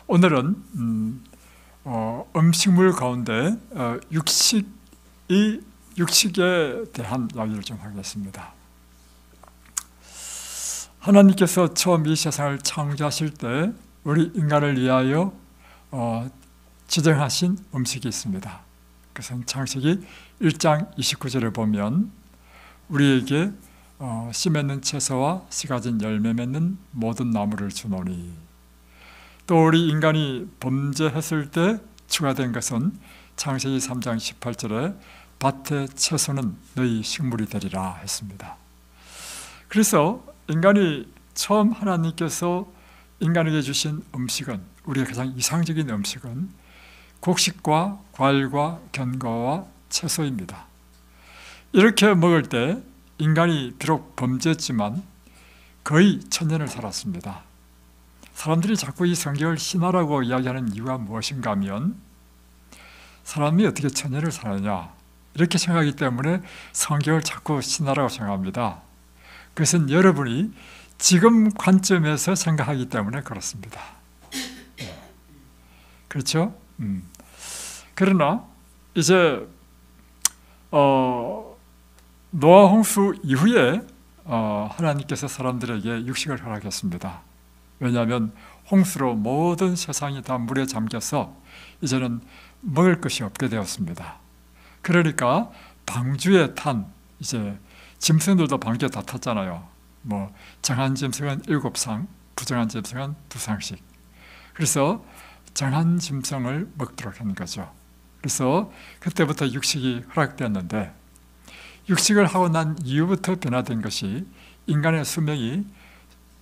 오늘은 음식물 가운데 육식에 대한 이야기를 좀 하겠습니다. 하나님께서 처음 이 세상을 창조하실 때 우리 인간을 위하여 지정하신 음식이 있습니다. 그것은 창세기 1장 29절에 보면 우리에게 씨 맺는 채소와 씨 가진 열매 맺는 모든 나무를 주노니, 또 우리 인간이 범죄했을 때 추가된 것은 창세기 3장 18절에 밭의 채소는 너희 식물이 되리라 했습니다. 그래서 인간이 처음 하나님께서 인간에게 주신 음식은, 우리의 가장 이상적인 음식은 곡식과 과일과 견과와 채소입니다. 이렇게 먹을 때 인간이 비록 범죄했지만 거의 천년을 살았습니다. 사람들이 자꾸 이 성경을 신화라고 이야기하는 이유가 무엇인가 하면, 사람이 어떻게 천년을 사느냐 이렇게 생각하기 때문에 성경을 자꾸 신화라고 생각합니다. 그것은 여러분이 지금 관점에서 생각하기 때문에 그렇습니다. 그렇죠? 그러나 이제 노아 홍수 이후에 하나님께서 사람들에게 육식을 허락했습니다. 왜냐하면 홍수로 모든 세상이 다 물에 잠겨서 이제는 먹을 것이 없게 되었습니다. 그러니까 방주에 탄 이제 짐승들도 방주에 다 탔잖아요. 뭐 정한 짐승은 7상, 부정한 짐승은 2상씩. 그래서 정한 짐승을 먹도록 한 거죠. 그래서 그때부터 육식이 허락되었는데, 육식을 하고 난 이후부터 변화된 것이 인간의 수명이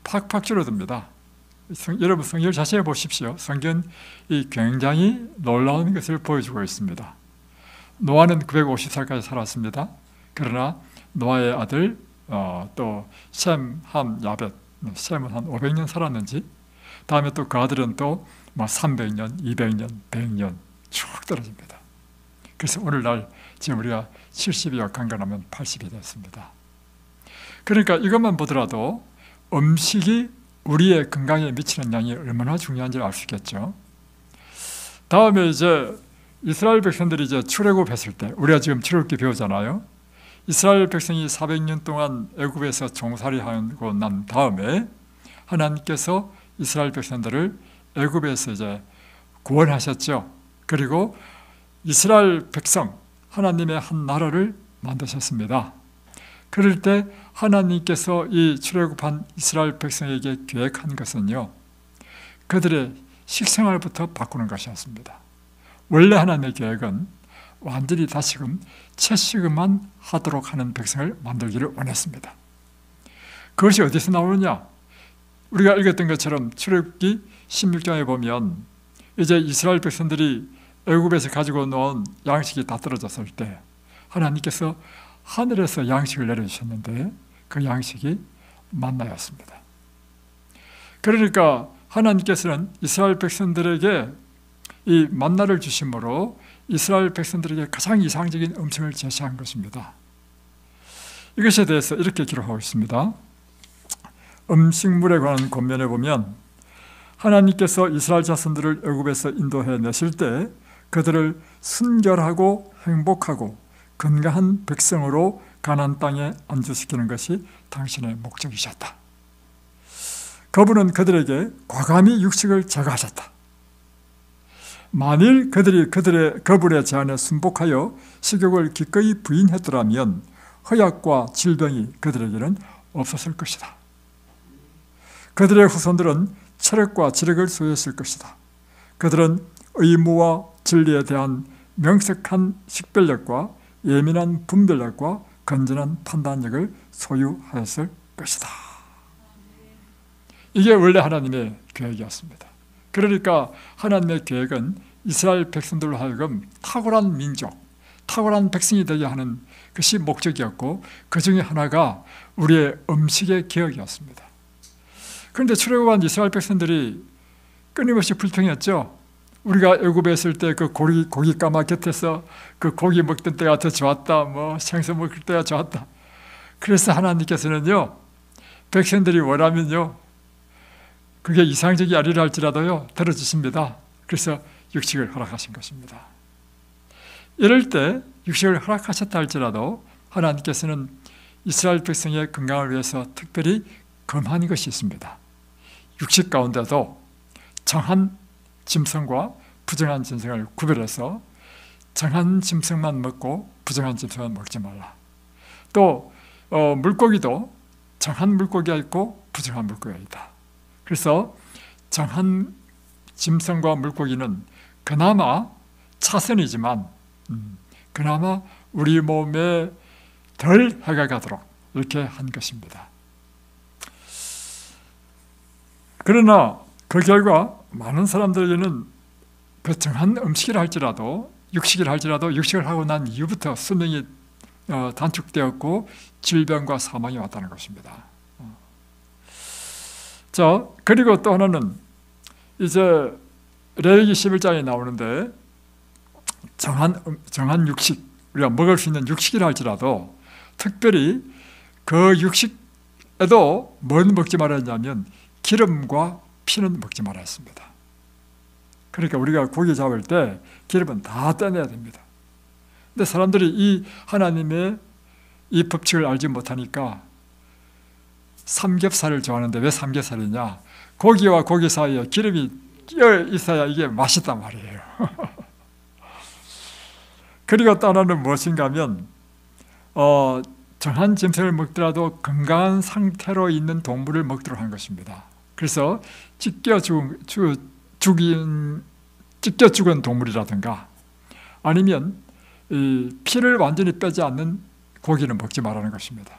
팍팍 줄어듭니다. 여러분 성경을 자세히 보십시오. 성경이 굉장히 놀라운 것을 보여주고 있습니다. 노아는 950살까지 살았습니다. 그러나 노아의 아들 또 셈, 함, 야벳, 셈은 한 500년 살았는지, 다음에 또 그 아들은 또 300년, 200년, 100년 쭉 떨어집니다. 그래서 오늘날 지금 우리가 70이 강건하면 80이 됐습니다. 그러니까 이것만 보더라도 음식이 우리의 건강에 미치는 영향이 얼마나 중요한지 알 수 있겠죠. 다음에 이제 이스라엘 백성들이 이제 출애굽했을 때, 우리가 지금 출애굽기 배우잖아요. 이스라엘 백성이 400년 동안 애굽에서 종살이하고 난 다음에 하나님께서 이스라엘 백성들을 애굽에서 이제 구원하셨죠. 그리고 이스라엘 백성, 하나님의 한 나라를 만드셨습니다. 그럴 때 하나님께서 이 출애굽한 이스라엘 백성에게 계획한 것은요, 그들의 식생활부터 바꾸는 것이었습니다. 원래 하나님의 계획은 완전히 다시금 채식만 하도록 하는 백성을 만들기를 원했습니다. 그것이 어디서 나오느냐? 우리가 읽었던 것처럼 출애굽기 16장에 보면 이제 이스라엘 백성들이 애굽에서 가지고 놓은 양식이 다 떨어졌을 때 하나님께서 하늘에서 양식을 내려주셨는데 그 양식이 만나였습니다. 그러니까 하나님께서는 이스라엘 백성들에게 이 만나를 주심으로 이스라엘 백성들에게 가장 이상적인 음식을 제시한 것입니다. 이것에 대해서 이렇게 기록하고 있습니다. 음식물에 관한 권면에 보면, 하나님께서 이스라엘 자손들을 애굽에서 인도해 내실 때 그들을 순결하고 행복하고 건강한 백성으로 가나안 땅에 안주시키는 것이 당신의 목적이셨다. 그분은 그들에게 과감히 육식을 제거하셨다. 만일 그들이 그분의 제안에 순복하여 식욕을 기꺼이 부인했더라면 허약과 질병이 그들에게는 없었을 것이다. 그들의 후손들은 체력과 지력을 소유했을 것이다. 그들은 의무와 진리에 대한 명석한 식별력과 예민한 분별력과 건전한 판단력을 소유하였을 것이다. 이게 원래 하나님의 계획이었습니다. 그러니까 하나님의 계획은 이스라엘 백성들로 하여금 탁월한 민족, 탁월한 백성이 되게 하는 것이 목적이었고, 그 중에 하나가 우리의 음식의 개혁이었습니다. 그런데 출애굽한 이스라엘 백성들이 끊임없이 불평했죠. 우리가 애굽에 있을 때 그 고기 까마 곁에서 그 고기 먹던 때가 더 좋았다, 생선 먹을 때가 좋았다. 그래서 하나님께서는요, 백성들이 원하면요, 그게 이상적이 아니라 할지라도요, 들어주십니다. 그래서 육식을 허락하신 것입니다. 이럴 때 육식을 허락하셨다 할지라도 하나님께서는 이스라엘 백성의 건강을 위해서 특별히 금한 것이 있습니다. 육식 가운데도 정한 짐승과 부정한 짐승을 구별해서 정한 짐승만 먹고 부정한 짐승은 먹지 말라. 또 물고기도 정한 물고기가 있고 부정한 물고기가 있다. 그래서 정한 짐승과 물고기는 그나마 차선이지만 그나마 우리 몸에 덜 해가 가도록 이렇게 한 것입니다. 그러나 그 결과 많은 사람들에게는 그 정한 음식이라 할지라도 육식이라 할지라도 육식을 하고 난 이후부터 수명이 단축되었고 질병과 사망이 왔다는 것입니다. 자, 그리고 또 하나는 이제 레위기 11장에 나오는데 정한 육식, 우리가 먹을 수 있는 육식이라 할지라도 특별히 그 육식에도 뭘 먹지 말아야 했냐면 기름과 피는 먹지 말아야 했습니다. 그러니까 우리가 고기 잡을 때 기름은 다 떼내야 됩니다. 근데 사람들이 이 하나님의 이 법칙을 알지 못하니까 삼겹살을 좋아하는데 왜 삼겹살이냐? 고기와 고기 사이에 기름이 끼어 있어야 이게 맛있단 말이에요. 그리고 또 하나는 무엇인가 하면 정한 짐승을 먹더라도 건강한 상태로 있는 동물을 먹도록 한 것입니다. 그래서 찢겨 죽은 동물이라든가 아니면 이 피를 완전히 빼지 않는 고기는 먹지 말라는 것입니다.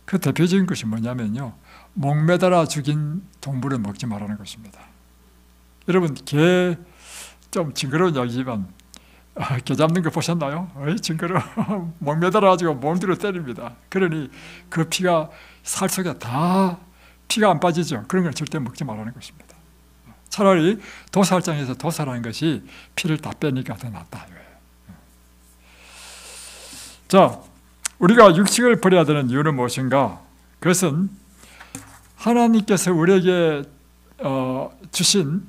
그 대표적인 것이 뭐냐면요, 목매달아 죽인 동물은 먹지 말라는 것입니다. 여러분, 개 좀 징그러운 이야기지만 개 잡는 거 보셨나요? 징그러워. 목매달아가지고 몸뒤로 때립니다. 그러니 그 피가 살 속에 다 피가 안 빠지죠. 그런 걸 절대 먹지 말라는 것입니다. 차라리 도살장에서 도살하는 것이 피를 다 빼니까 더 낫다. 자, 우리가 육식을 버려야 되는 이유는 무엇인가? 그것은 하나님께서 우리에게 주신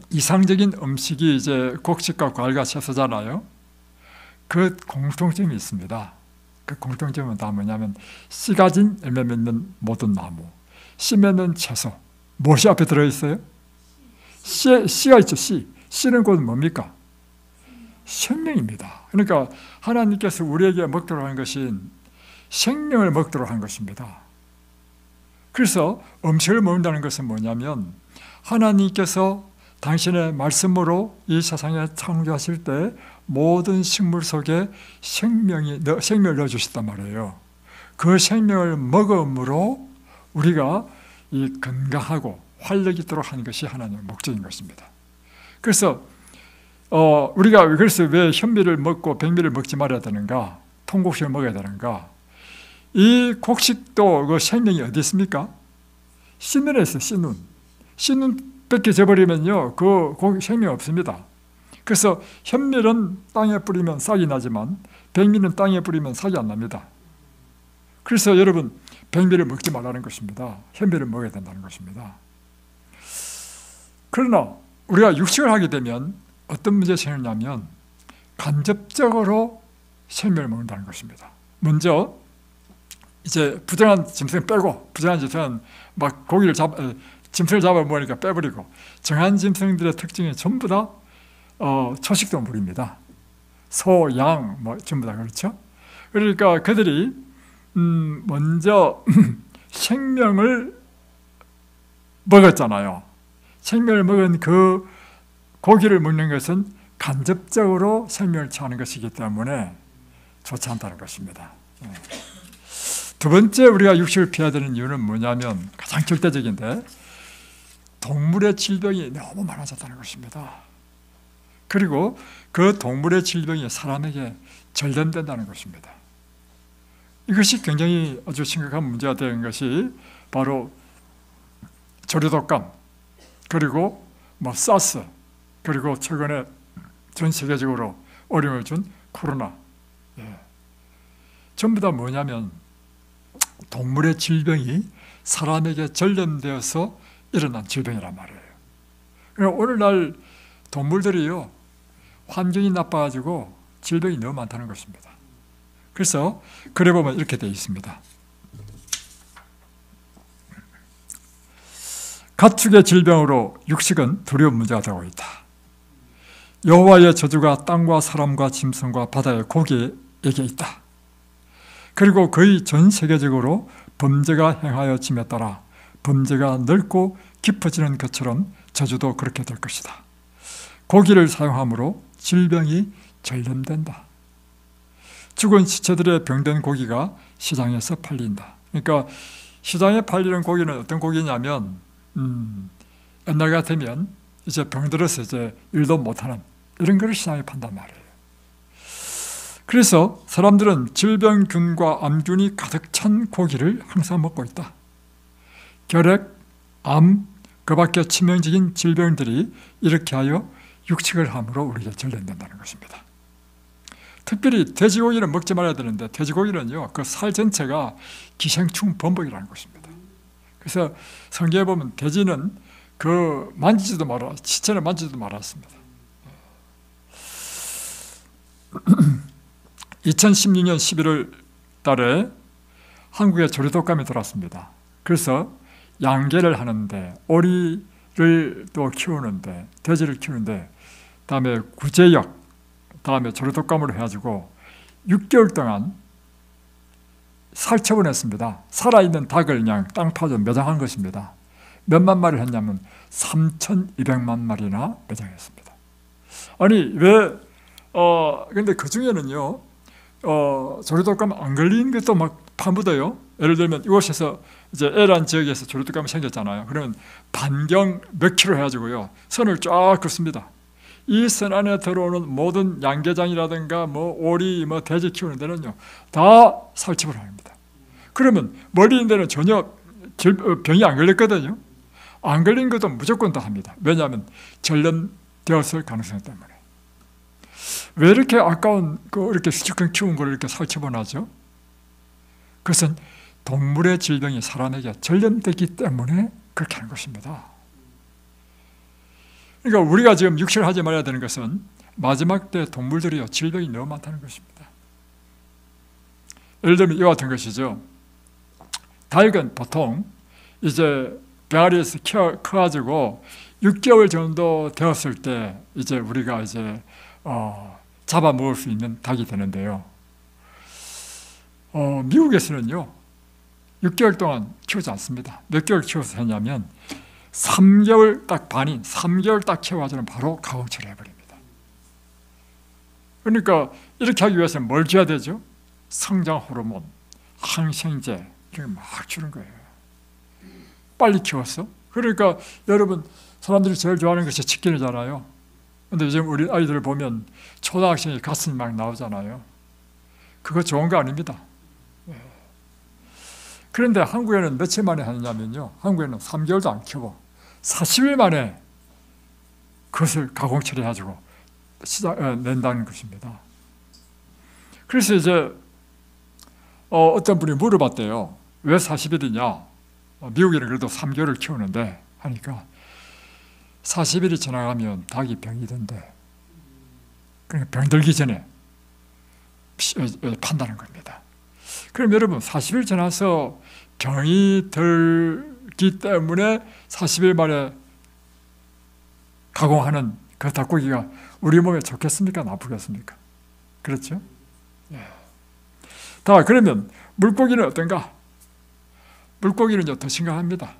이상적인 음식이 이제 곡식과 과일과 채소잖아요. 그 공통점이 있습니다. 그 공통점은 다 뭐냐면 씨 가진 열매 맺는 모든 나무, 씨 맺는 채소. 무엇이 앞에 들어있어요? 씨가 있죠. 씨는 곧 뭡니까? 생명입니다. 그러니까 하나님께서 우리에게 먹도록 한 것은 생명을 먹도록 한 것입니다. 그래서 음식을 먹는다는 것은 뭐냐면 하나님께서 당신의 말씀으로 이 세상에 창조하실 때 모든 식물 속에 생명을 넣어주셨단 말이에요. 그 생명을 먹음으로 우리가 이 건강하고 활력 있도록 하는 것이 하나님의 목적인 것입니다. 그래서 우리가 그래서 왜 현미를 먹고 백미를 먹지 말아야 되는가? 통곡식을 먹어야 되는가? 이 곡식도 그 생명이 어디 있습니까? 씨눈에 있어요. 씨눈 뺏겨져 버리면요, 그 생명 없습니다. 그래서 현미는 땅에 뿌리면 싹이 나지만 백미는 땅에 뿌리면 싹이 안 납니다. 그래서 여러분, 백미를 먹지 말라는 것입니다. 현미를 먹어야 된다는 것입니다. 그러나 우리가 육식을 하게 되면 어떤 문제가 생기냐면 간접적으로 생명을 먹는다는 것입니다. 먼저 이제 부정한 짐승 빼고, 부정한 짐승은 막 짐승을 잡아 먹으니까 빼버리고, 정한 짐승들의 특징이 전부 다 초식동물입니다. 소, 양 전부 다 그렇죠. 그러니까 그들이 먼저 생명을 먹었잖아요. 생명을 먹은 그 고기를 먹는 것은 간접적으로 생명을 취하는 것이기 때문에 좋지 않다는 것입니다. 두 번째 우리가 육식을 피해야 되는 이유는 뭐냐면 가장 절대적인데 동물의 질병이 너무 많아졌다는 것입니다. 그리고 그 동물의 질병이 사람에게 전염된다는 것입니다. 이것이 굉장히 아주 심각한 문제가 되는 것이 바로 조류독감, 그리고 사스, 그리고 최근에 전 세계적으로 어려움을 준 코로나. 전부 다 뭐냐면 동물의 질병이 사람에게 전염되어서 일어난 질병이란 말이에요. 그러니까 오늘날 동물들이요, 환경이 나빠가지고 질병이 너무 많다는 것입니다. 그래서 그래 보면 이렇게 되어 있습니다. 가축의 질병으로 육식은 두려운 문제가 되고 있다. 여호와의 저주가 땅과 사람과 짐승과 바다의 고기에게 있다. 그리고 거의 전 세계적으로 범죄가 행하여짐에 따라 범죄가 넓고 깊어지는 것처럼 저주도 그렇게 될 것이다. 고기를 사용함으로 질병이 전염된다. 죽은 시체들의 병든 고기가 시장에서 팔린다. 그러니까 시장에 팔리는 고기는 어떤 고기냐면 옛날 같으면 이제 병들어서 이제 일도 못하는 이런 걸 시장에 판단 말이에요. 그래서 사람들은 질병균과 암균이 가득 찬 고기를 항상 먹고 있다. 결핵, 암, 그 밖에 치명적인 질병들이 이렇게 하여 육식을 함으로 우리에게 전염된다는 것입니다. 특별히 돼지고기는 먹지 말아야 되는데 돼지고기는요, 그 살 전체가 기생충 범벅이라는 것입니다. 그래서 성경에 보면 돼지는 그 만지지도 마라, 시체는 만지지도 말았습니다. 2016년 11월 달에 한국에 조류독감이 들어왔습니다. 그래서 양계를 하는데 오리를 또 키우는데 돼지를 키우는데 다음에 구제역, 다음에 조류독감으로 해가지고 6개월 동안 살처분했습니다. 살아있는 닭을 그냥 땅 파서 매장한 것입니다. 몇만 마리를 했냐면 3,200만 마리나 매장했습니다. 아니 근데 그 중에는요, 조류독감 안 걸린 것도 막 파묻어요. 예를 들면 이곳에서 이제 에란 지역에서 조류독감이 생겼잖아요. 그러면 반경 몇 킬로 해가지고요, 선을 쫙 긋습니다. 이 선 안에 들어오는 모든 양계장이라든가 뭐 오리, 뭐 돼지 키우는 데는요, 다 살집을 합니다. 그러면 멀리 있는 데는 전혀 병이 안 걸렸거든요. 안 걸린 것도 무조건 다 합니다. 왜냐하면 전염되었을 가능성 때문에. 왜 이렇게 아까운 이렇게 수직근 키운 걸 이렇게 살집어놔죠? 그것은 동물의 질병이 사람에게 전염되기 때문에 그렇게 하는 것입니다. 그러니까 우리가 지금 육식을 하지 말아야 되는 것은 마지막 때 동물들이요, 질병이 너무 많다는 것입니다. 예를 들면 이와 같은 것이죠. 닭은 보통 이제 병아리에서 커가지고 6개월 정도 되었을 때 이제 우리가 이제 잡아 먹을 수 있는 닭이 되는데요. 미국에서는요, 6개월 동안 키우지 않습니다. 몇 개월 키워서 했냐면 3개월 딱 반인 3개월 딱 키워가지고 바로 가공 처리해버립니다. 그러니까 이렇게 하기 위해서는 뭘 줘야 되죠? 성장 호르몬, 항생제 이렇게 막 주는 거예요. 빨리 키웠어. 그러니까 여러분, 사람들이 제일 좋아하는 것이 치킨이잖아요. 근데 요즘 우리 아이들 보면 초등학생이 가슴이 막 나오잖아요. 그거 좋은 거 아닙니다. 그런데 한국에는 며칠 만에 하느냐면요, 한국에는 3개월도 안 키워 40일 만에 그것을 가공 처리해가지고 낸다는 것입니다. 그래서 이제 어떤 분이 물어봤대요. 왜 40일이냐? 미국에는 그래도 3개월을 키우는데 하니까 40일이 지나가면 닭이 병이 든대. 그러니까 병들기 전에 판다는 겁니다. 그럼 여러분, 40일 지나서 병이 들기 때문에 40일 만에 가공하는 그 닭고기가 우리 몸에 좋겠습니까? 나쁘겠습니까? 그렇죠? 다 그러면 물고기는 어떤가? 물고기는요, 더 심각합니다.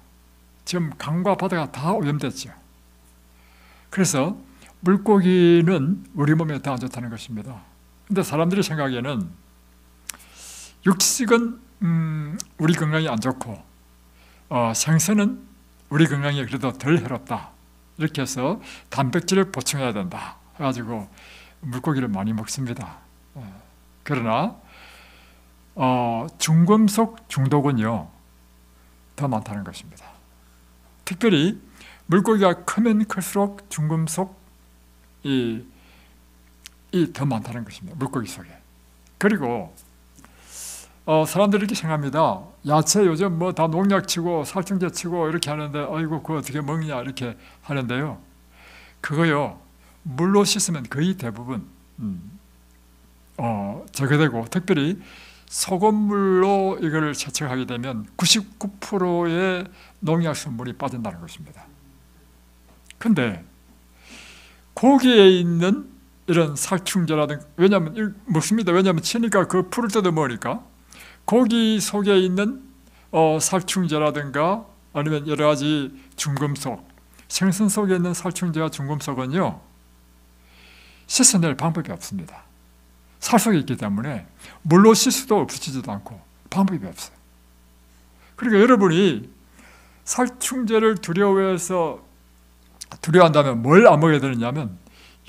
지금 강과 바다가 다 오염됐죠. 그래서 물고기는 우리 몸에 더 안 좋다는 것입니다. 근데 사람들이 생각에는 육식은 우리 건강에 안 좋고 생선은 우리 건강에 그래도 덜 해롭다, 이렇게 해서 단백질을 보충해야 된다 해가지고 물고기를 많이 먹습니다. 그러나 중금속 중독은요, 더 많다는 것입니다. 특별히 물고기가 크면 클수록 중금속이 더 많다는 것입니다. 물고기 속에. 그리고 사람들이 이렇게 생각합니다. 야채 요즘 뭐 다 농약 치고 살충제 치고 이렇게 하는데 아이고 그거 어떻게 먹냐 이렇게 하는데요. 그거요 물로 씻으면 거의 대부분 제거되고, 특별히 소금물로 이걸 세척하게 되면 99%의 농약 성분이 빠진다는 것입니다. 근데 고기에 있는 이런 살충제라든가, 왜냐하면 먹습니다. 왜냐하면 치니까 그 풀을 뜯어 먹으니까 고기 속에 있는 살충제라든가 아니면 여러 가지 중금속, 생선 속에 있는 살충제와 중금속은요 씻어낼 방법이 없습니다. 살 속에 있기 때문에 물로 씻어도 없어지지도 않고 방법이 없어요. 그러니까 여러분이 살충제를 두려워한다면 뭘 안 먹어야 되느냐면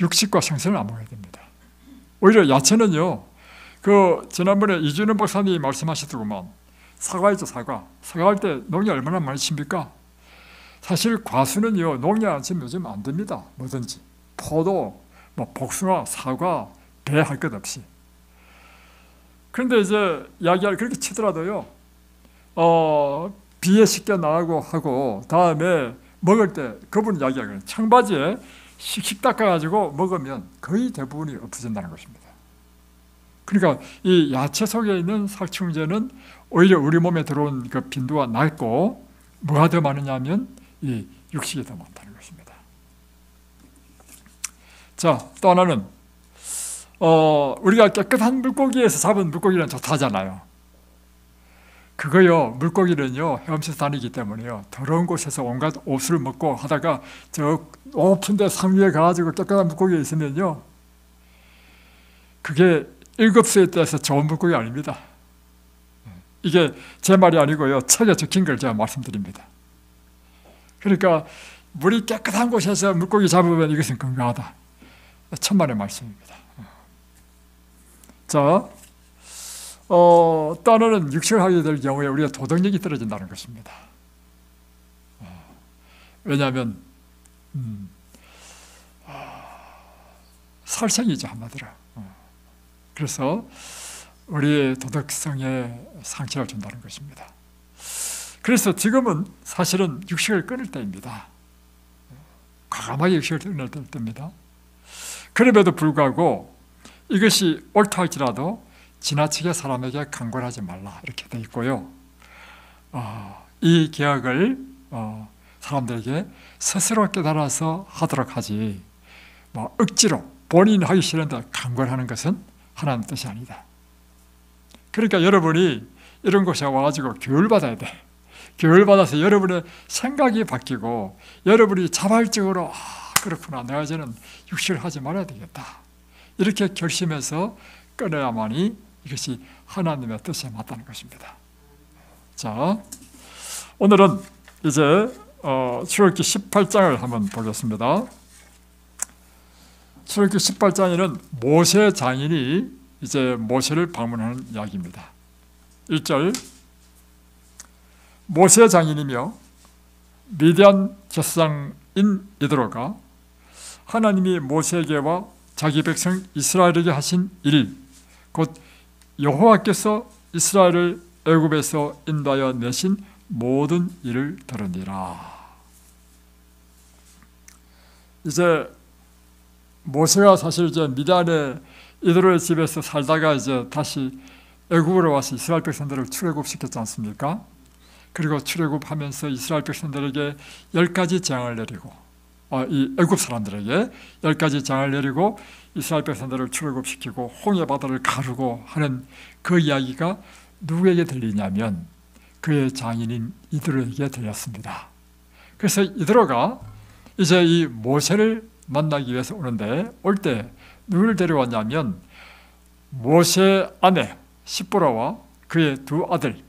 육식과 생선을 안 먹어야 됩니다. 오히려 야채는요, 지난번에 이준원 박사님이 말씀하셨더구만. 사과이죠, 사과. 사과할 때 농약 얼마나 많이 칩니까? 사실 과수는요, 농약 안 치면 요즘 안 됩니다. 뭐든지. 포도, 복숭아, 사과, 배 할 것 없이. 그런데 이제 이야기를 그렇게 치더라도요, 비에 씻겨 나가고 하고, 다음에 먹을 때 그분 이야기하거든요. 청바지에 씩씩 닦아가지고 먹으면 거의 대부분이 없어진다는 것입니다. 그러니까 이 야채 속에 있는 살충제는 오히려 우리 몸에 들어온 그 빈도가 낮고, 뭐가 더 많으냐면 이 육식이 더 많다는 것입니다. 자, 또 하나는 우리가 깨끗한 물고기에서 잡은 물고기는 좋다잖아요. 그거요, 물고기는요 헤엄쳐서 다니기 때문에요 더러운 곳에서 온갖 옷을 먹고 하다가 저 높은 데 산 위에 가가지고 깨끗한 물고기가 있으면요 그게 7수에 따라서 좋은 물고기 아닙니다. 이게 제 말이 아니고요 책에 적힌 걸 제가 말씀드립니다. 그러니까 물이 깨끗한 곳에서 물고기 잡으면 이것은 건강하다. 천만의 말씀입니다. 자, 또 하나는 육식을 하게 될 경우에 우리가 도덕력이 떨어진다는 것입니다. 왜냐하면 살생이죠, 한마디로. 그래서 우리의 도덕성에 상처를 준다는 것입니다. 그래서 지금은 사실은 육식을 끊을 때입니다. 과감하게 육식을 끊을 때입니다. 그럼에도 불구하고 이것이 옳다 할지라도 지나치게 사람에게 강권하지 말라 이렇게 되어 있고요. 이 개혁을 사람들에게 스스로 깨달아서 하도록 하지 억지로 본인이 하기 싫은데 강권하는 것은 하나님 뜻이 아니다. 그러니까 여러분이 이런 곳에 와가지고 교육을 받아야 돼. 교육을 받아서 여러분의 생각이 바뀌고 여러분이 자발적으로 그렇구나, 내가 이제는 육식을 하지 말아야 되겠다 이렇게 결심해서 끊어야만이 이것이 하나님의 뜻에 맞다는 것입니다. 자, 오늘은 이제 출애굽기 18장을 한번 보겠습니다. 출애굽기 18장에는 모세 장인이 이제 모세를 방문하는 이야기입니다. 1절, 모세 장인이며 미디안 제사장인 이드로가 하나님이 모세에게와 자기 백성 이스라엘에게 하신 일, 곧 여호와께서 이스라엘을 애굽에서 인도하여 내신 모든 일을 들으니라. 이제 모세가 사실 이제 미디안의 이드로의 집에서 살다가 이제 다시 애굽으로 와서 이스라엘 백성들을 출애굽시켰지 않습니까? 그리고 출애굽하면서 이스라엘 백성들에게 10가지 재앙을 내리고 이 애굽 사람들에게 10가지 재앙을 내리고 이스라엘 백성들을 출애굽시키고 홍해 바다를 가르고 하는 그 이야기가 누구에게 들리냐면 그의 장인인 이드로에게 들렸습니다. 그래서 이드로가 이제 이 모세를 만나기 위해서 오는데, 올 때 누구를 데려왔냐면 모세 아내 시보라와 그의 2 아들을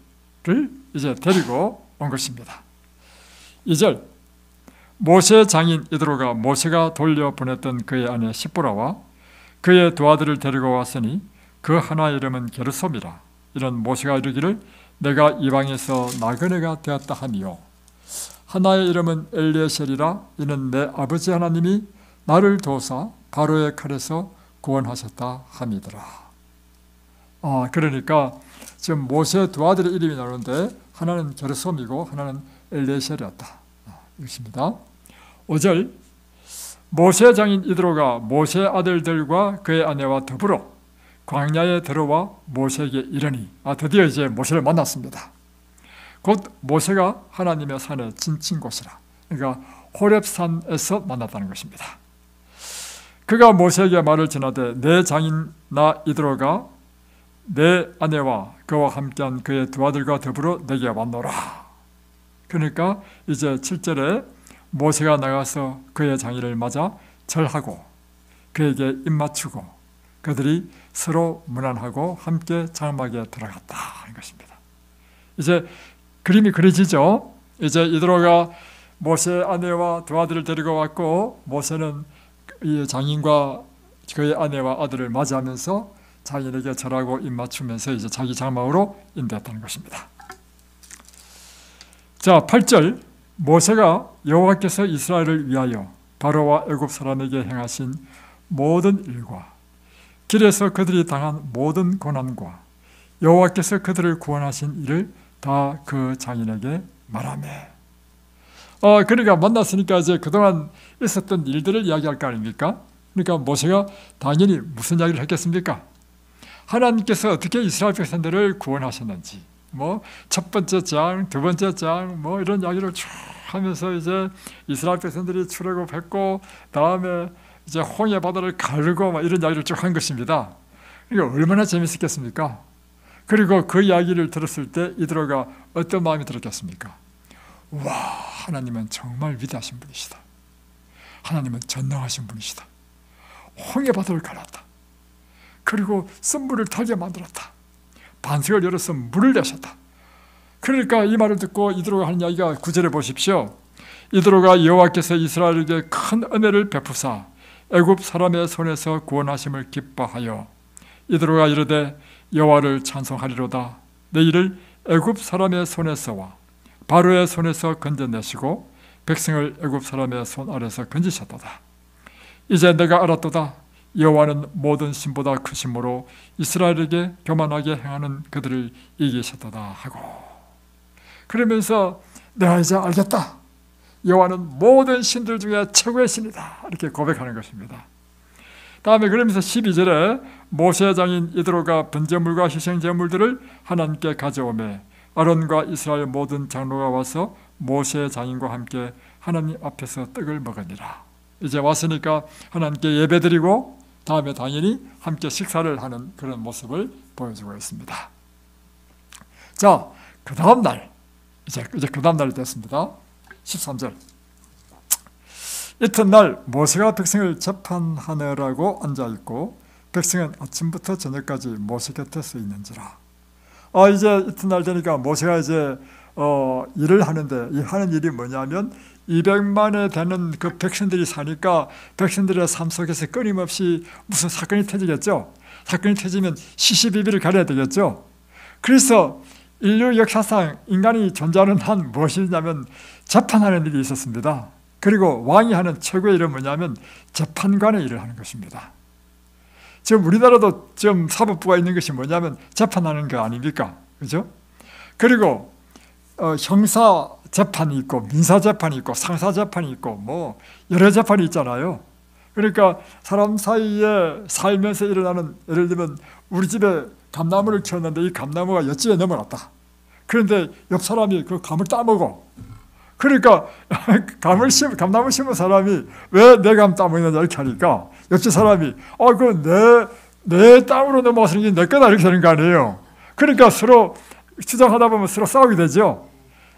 이제 데리고 온 것입니다. 2절, 모세 장인 이드로가 모세가 돌려보냈던 그의 아내 시보라와 그의 2 아들을 데리고 왔으니 그 하나의 이름은 게르솜이라. 이런 모세가 이르기를 내가 이방에서 나그네가 되었다 하며 하나의 이름은 엘리에셀이라. 이는 내 아버지 하나님이 나를 도우사 바로의 칼에서 구원하셨다 함이더라. 그러니까 지금 모세의 두 아들의 이름이 나오는데 하나는 게르솜이고 하나는 엘리에셀이었다. 이것입니다. 5절 모세 장인 이드로가 모세 아들들과 그의 아내와 더불어 광야에 들어와 모세에게 이르니 드디어 이제 모세를 만났습니다. 곧 모세가 하나님의 산에 진친 곳이라. 그러니까 호렙산에서 만났다는 것입니다. 그가 모세에게 말을 전하되 내 장인 나 이드로가 내 아내와 그와 함께한 그의 두 아들과 더불어 내게 왔노라. 그러니까 이제 7절에 모세가 나가서 그의 장인을 맞아 절하고 그에게 입맞추고 그들이 서로 문안하고 함께 장막에 들어갔다 하는 것입니다. 이제 그림이 그려지죠. 이제 이드로가 모세 아내와 두 아들을 데리고 왔고 모세는 이 장인과 그의 아내와 아들을 맞이하면서 장인에게 절하고 입맞추면서 이제 자기 장막으로 인도했다는 것입니다. 자, 8절 모세가 여호와께서 이스라엘을 위하여 바로와 애굽 사람에게 행하신 모든 일과 길에서 그들이 당한 모든 고난과 여호와께서 그들을 구원하신 일을 다 그 장인에게 말하며 그러니까 만났으니까 이제 그동안 있었던 일들을 이야기할 거 아닙니까? 그러니까 모세가 당연히 무슨 이야기를 했겠습니까? 하나님께서 어떻게 이스라엘 백성들을 구원하셨는지 첫 번째 장, 두 번째 장 이런 이야기를 쭉 하면서 이제 이스라엘 백성들이 출애굽했고 다음에 이제 홍해 바다를 가르고 이런 이야기를 쭉 한 것입니다. 그러니까 얼마나 재밌었겠습니까? 그리고 그 이야기를 들었을 때 이드로가 어떤 마음이 들었겠습니까? 와, 하나님은 정말 위대하신 분이시다. 하나님은 전능하신 분이시다. 홍해 바다를 갈랐다. 그리고 쓴물을 달게 만들었다. 반석을 열어서 물을 내셨다. 그러니까 이 말을 듣고 이드로가 하는 이야기가 9절에 보십시오. 이드로가 여호와께서 이스라엘에게 큰 은혜를 베푸사 애굽 사람의 손에서 구원하심을 기뻐하여 이드로가 이르되 여호와를 찬송하리로다. 내 이를 애굽 사람의 손에서와 바로의 손에서 건져내시고 백성을 애굽 사람의 손 아래서 건지셨도다. 이제 내가 알았도다. 여호와는 모든 신보다 크심으로 이스라엘에게 교만하게 행하는 그들을 이기셨도다 하고, 그러면서 내가 이제 알겠다. 여호와는 모든 신들 중에 최고의 신이다. 이렇게 고백하는 것입니다. 다음에 그러면서 12절에 모세 장인 이드로가 번제물과 희생제물들을 하나님께 가져오매 아론과 이스라엘 모든 장로가 와서 모세 장인과 함께 하나님 앞에서 떡을 먹으니라. 이제 왔으니까 하나님께 예배드리고 다음에 당연히 함께 식사를 하는 그런 모습을 보여주고 있습니다. 자, 그 다음 날 이제 그 다음 날이 됐습니다. 13절 이튿날 모세가 백성을 재판하느라고 앉아있고 백성은 아침부터 저녁까지 모세 곁에 서 있는지라. 이제 이튿날 되니까 모세가 이제 일을 하는데 이 하는 일이 뭐냐면 200만에 되는 그 백성들이 사니까 백성들의 삶 속에서 끊임없이 무슨 사건이 터지겠죠. 사건이 터지면 시시비비를 가려야 되겠죠. 그래서 인류 역사상 인간이 존재하는 한 무엇이냐면 재판하는 일이 있었습니다. 그리고 왕이 하는 최고의 일은 뭐냐면 재판관의 일을 하는 것입니다. 지금 우리나라도 지금 사법부가 있는 것이 뭐냐면 재판하는 거 아닙니까? 그죠? 그리고 형사 재판이 있고 민사 재판이 있고 상사 재판이 있고 여러 재판이 있잖아요. 그러니까 사람 사이에 살면서 일어나는, 예를 들면 우리 집에 감나무를 키웠는데 이 감나무가 옆집에 넘어갔다. 그런데 옆 사람이 그 감을 따먹어. 그러니까 감나무 심은 사람이 왜 내 감 따먹느냐 이렇게 하니까 옆집 사람이 내 땅으로 넘어가서 게 내 거다 이렇게 되는 거 아니에요. 그러니까 서로 주장하다 보면 서로 싸우게 되죠.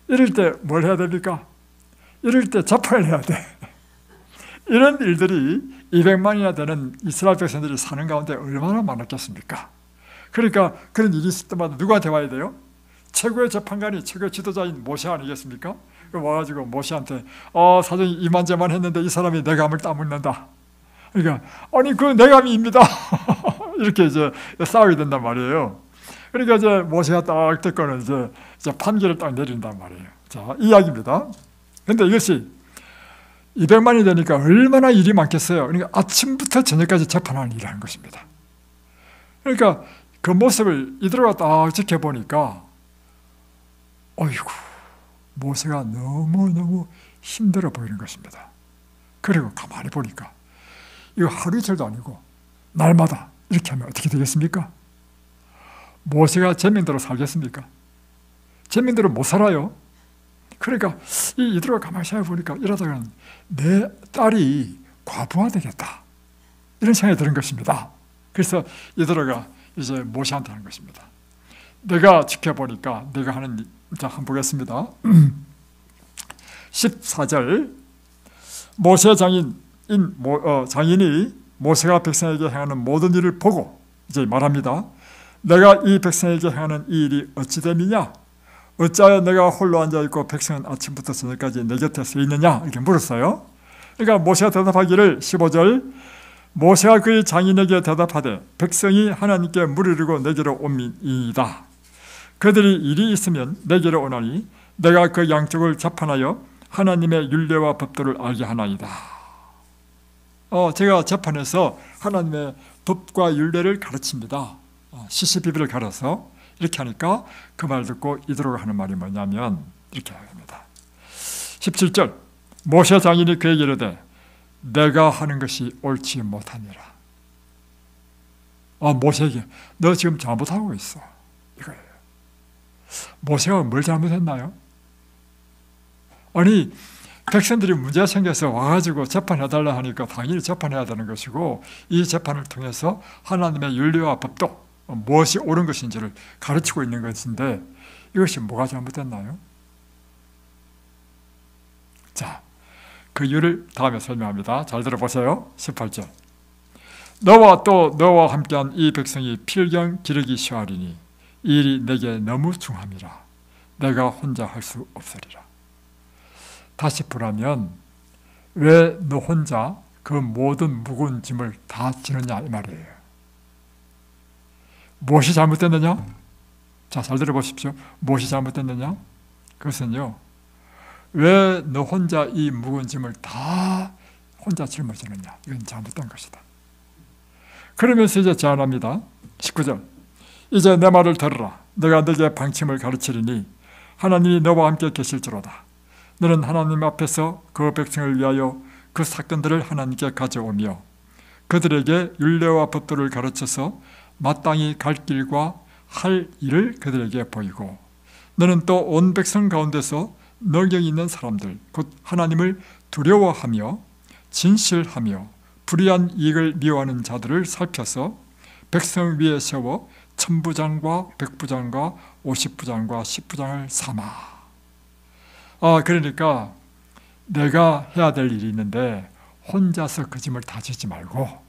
이럴 때 뭘 해야 됩니까? 이럴 때 재판을 해야 돼. 이런 일들이 200만이나 되는 이스라엘 백성들이 사는 가운데 얼마나 많았겠습니까? 그러니까 그런 일이 있을 때마다 누구한테 와야 돼요? 최고의 재판관이 최고의 지도자인 모세 아니겠습니까? 와가지고 모세한테 사정이 이만저만 했는데 이 사람이 내 감을 따먹는다. 그러니까 아니 그 내 감입니다. 이렇게 이제 싸우게 된단 말이에요. 그러니까 이제 모세가 딱 듣고는 이제 판결을 딱 내린단 말이에요. 자, 이 이야기입니다. 근데 이것이 200만이 되니까 얼마나 일이 많겠어요. 그러니까 아침부터 저녁까지 재판하는 일을 하는 것입니다. 그러니까 그 모습을 이들어가 딱 지켜보니까 어이구, 모세가 너무너무 힘들어 보이는 것입니다. 그리고 가만히 보니까 이거 하루 이틀도 아니고 날마다 이렇게 하면 어떻게 되겠습니까? 모세가 제명대로 살겠습니까? 제명대로 못 살아요. 그러니까 이들어가 가만히 생각해보니까 이러다가는 내 딸이 과부하 되겠다, 이런 생각이 드는 것입니다. 그래서 이들어가 이제 모세한테 하는 것입니다. 내가 지켜보니까 내가 하는 일, 자, 한번 보겠습니다. 14절, 모세 장인이 모세가 백성에게 행하는 모든 일을 보고 이제 말합니다. 내가 이 백성에게 행하는 이 일이 어찌 됨이냐? 어찌하여 내가 홀로 앉아있고 백성은 아침부터 저녁까지 내 곁에 서 있느냐? 이렇게 물었어요. 그러니까 모세가 대답하기를 15절, 모세가 그의 장인에게 대답하되 백성이 하나님께 물으려고 내게로 옵니다. 그들이 일이 있으면 내게로 오나니 내가 그 양쪽을 재판하여 하나님의 율례와 법도를 알게 하나이다. 제가 재판해서 하나님의 법과 율례를 가르칩니다. 시시비비를 가려서 이렇게 하니까 그 말 듣고 이들어가 하는 말이 뭐냐면 이렇게 합니다. 17절, 모세 장인이 그에게 이르되 내가 하는 것이 옳지 못하니라. 모세에게 너 지금 잘못하고 있어, 이거예요. 모세가 뭘 잘못했나요? 아니, 백성들이 문제가 생겨서 와가지고 재판해달라 하니까 당연히 재판해야 되는 것이고, 이 재판을 통해서 하나님의 윤리와 법도 무엇이 옳은 것인지를 가르치고 있는 것인데 이것이 뭐가 잘못됐나요? 자, 그 이유를 다음에 설명합니다. 잘 들어보세요. 18절, 너와 또 너와 함께한 이 백성이 필경 기르기 시하리니 이 일이 내게 너무 중함이라 내가 혼자 할 수 없으리라. 다시 보라면 왜 너 혼자 그 모든 무거운 짐을 다 지느냐 이 말이에요. 무엇이 잘못됐느냐? 자, 잘 들어보십시오. 무엇이 잘못됐느냐? 그것은요, 왜 너 혼자 이 무거운 짐을 다 혼자 짊어지느냐? 이건 잘못된 것이다. 그러면서 이제 제안합니다. 19절, 이제 내 말을 들으라. 내가 너에게 방침을 가르치리니 하나님이 너와 함께 계실지로다. 너는 하나님 앞에서 그 백성을 위하여 그 사건들을 하나님께 가져오며 그들에게 율례와 법도를 가르쳐서 마땅히 갈 길과 할 일을 그들에게 보이고, 너는 또 온 백성 가운데서 능력 있는 사람들 곧 하나님을 두려워하며 진실하며 불의한 이익을 미워하는 자들을 살펴서 백성 위에 세워 천부장과 백부장과 50부장과 10부장을 삼아. 그러니까 내가 해야 될 일이 있는데 혼자서 그 짐을 다 지지 말고